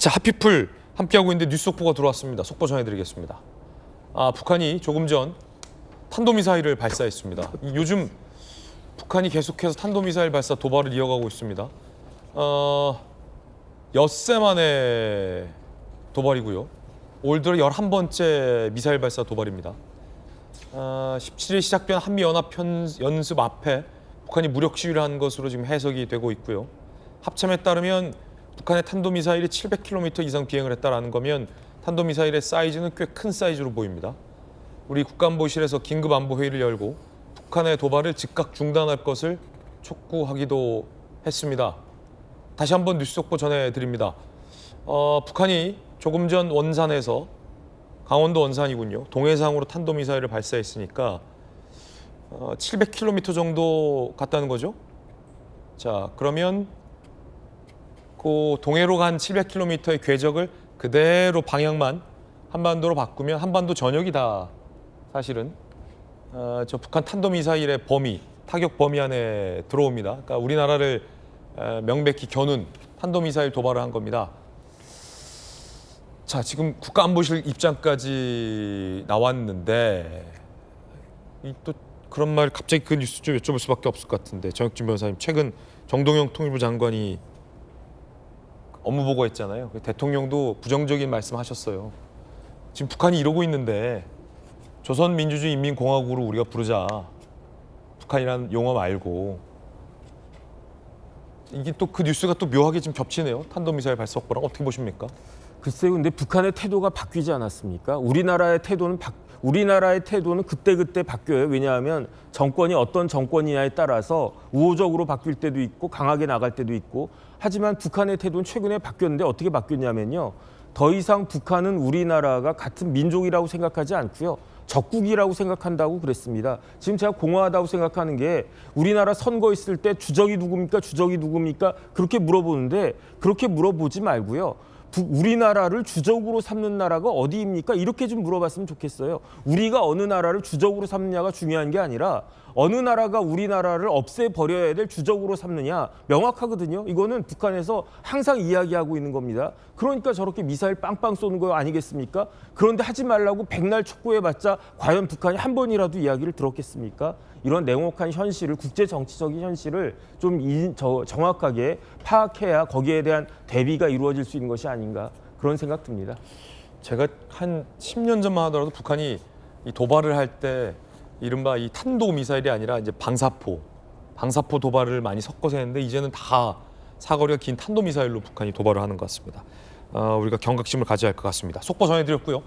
자, 하피풀 함께하고 있는데 뉴스 속보가 들어왔습니다. 속보 전해드리겠습니다. 북한이 조금 전 탄도미사일을 발사했습니다. 요즘 북한이 계속해서 탄도미사일 발사 도발을 이어가고 있습니다. 엿새 만에 도발이고요. 올 들어 11번째 미사일 발사 도발입니다. 17일 시작된 한미연합연습 앞에 북한이 무력 시위를 한 것으로 지금 해석이 되고 있고요. 합참에 따르면 북한의 탄도미사일이 700km 이상 비행을 했다라는 거면 탄도미사일의 사이즈는 꽤 큰 사이즈로 보입니다. 우리 국가안보실에서 긴급안보회의를 열고 북한의 도발을 즉각 중단할 것을 촉구하기도 했습니다. 다시 한번 뉴스 속보 전해드립니다. 북한이 조금 전 원산에서, 강원도 원산이군요, 동해상으로 탄도미사일을 발사했으니까 700km 정도 갔다는 거죠. 자, 그러면 그 동해로 간 700km의 궤적을 그대로 방향만 한반도로 바꾸면 한반도 전역이 다 사실은 저 북한 탄도미사일의 범위, 타격 범위 안에 들어옵니다. 그러니까 우리나라를 명백히 겨눈 탄도미사일 도발을 한 겁니다. 자, 지금 국가안보실 입장까지 나왔는데 또 그런 말 갑자기 그 뉴스 좀 여쭤볼 수밖에 없을 것 같은데, 정혁진 변호사님, 최근 정동영 통일부 장관이 업무 보고했잖아요. 대통령도 부정적인 말씀하셨어요. 지금 북한이 이러고 있는데 조선민주주의인민공화국으로 우리가 부르자. 북한이라는 용어 말고. 이게 또 그 뉴스가 또 묘하게 지금 겹치네요. 탄도미사일 발사 확보랑 어떻게 보십니까? 글쎄요, 근데 북한의 태도가 바뀌지 않았습니까? 우리나라의 태도는 그때그때 바뀌어요. 왜냐하면 정권이 어떤 정권이냐에 따라서 우호적으로 바뀔 때도 있고 강하게 나갈 때도 있고. 하지만 북한의 태도는 최근에 바뀌었는데 어떻게 바뀌었냐면요, 더 이상 북한은 우리나라가 같은 민족이라고 생각하지 않고요, 적국이라고 생각한다고 그랬습니다. 지금 제가 공허하다고 생각하는 게, 우리나라 선거 있을 때 주적이 누굽니까? 주적이 누굽니까? 그렇게 물어보는데, 그렇게 물어보지 말고요, 우리나라를 주적으로 삼는 나라가 어디입니까? 이렇게 좀 물어봤으면 좋겠어요. 우리가 어느 나라를 주적으로 삼느냐가 중요한 게 아니라 어느 나라가 우리나라를 없애버려야 될 주적으로 삼느냐, 명확하거든요. 이거는 북한에서 항상 이야기하고 있는 겁니다. 그러니까 저렇게 미사일 빵빵 쏘는 거 아니겠습니까? 그런데 하지 말라고 백날 촉구해봤자 과연 북한이 한 번이라도 이야기를 들었겠습니까? 이런 냉혹한 현실을, 국제 정치적인 현실을 좀 정확하게 파악해야 거기에 대한 대비가 이루어질 수 있는 것이 아닌가, 그런 생각 듭니다. 제가 한 10년 전만 하더라도 북한이 이 도발을 할 때 이른바 이 탄도 미사일이 아니라 이제 방사포 도발을 많이 섞어서 했는데, 이제는 다 사거리가 긴 탄도 미사일로 북한이 도발을 하는 것 같습니다. 우리가 경각심을 가져야 할 것 같습니다. 속보 전해드렸고요.